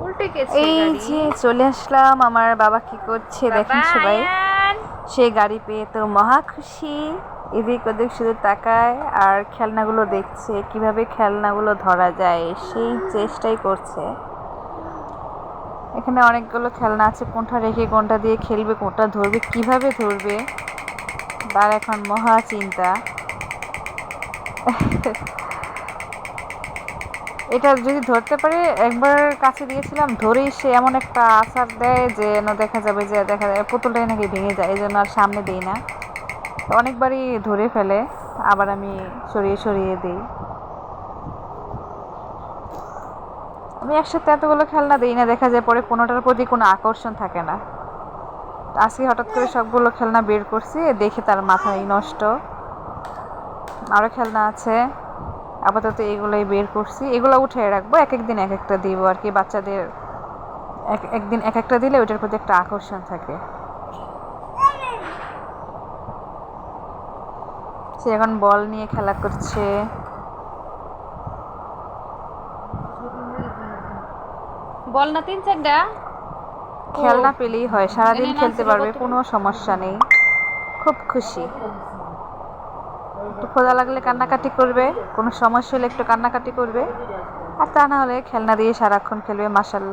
উল্টে গেছে এই গাড়ি। যে চলে আসলাম, আমার বাবা কি করছে দেখেন সবাই। আয়ান সে গাড়ি পেয়ে তো মহা খুশি, এদিক ওদিক শুধু তাকায় আর খেলনাগুলো দেখছে, কিভাবে খেলনাগুলো ধরা যায় সেই চেষ্টাই করছে। এখানে অনেকগুলো খেলনা আছে, কোনটা রেখে কোনটা দিয়ে খেলবে, কোনটা ধরবে, কিভাবে ধরবে তার এখন মহা চিন্তা। এটা যদি ধরতে পারে, একবার কাছে দিয়েছিলাম, ধরেই সে এমন একটা আছাড় দেয় যে দেখা যাবে যে পুতুলটাই নাকি ভেঙে যায়, এই জন্য আর সামনে দিই না। তো অনেকবারই ধরে ফেলে, আবার আমি সরিয়ে সরিয়ে দিই। আমি একসাথে এতগুলো খেলনা দিই না, দেখা যায় পরে কোনোটার প্রতি কোনো আকর্ষণ থাকে না। আজকে হঠাৎ করে সবগুলো খেলনা বের করছি, দেখে তার মাথায় নষ্ট। আরও খেলনা আছে, আপাতত এগুলোই বের করছি, এগুলো উঠে রাখবো, এক একদিন এক একটা দিব আর কি। বাচ্চাদের একদিন এক একটা দিলে ওইটার প্রতি একটা আকর্ষণ থাকে। সে এখন বল নিয়ে খেলা করছে। বল না 3-4টা খেলনা পেলেই হয়, সারাদিন খেলতে পারবে, কোনো সমস্যা নেই। খুব খুশি। একটু ক্ষুধা লাগলে কান্নাকাটি করবে, কোনো সমস্যা হলে একটু কান্নাকাটি করবে, আর তা না হলে খেলনা দিয়ে সারাক্ষণ খেলবে। মাশাআল্লাহ।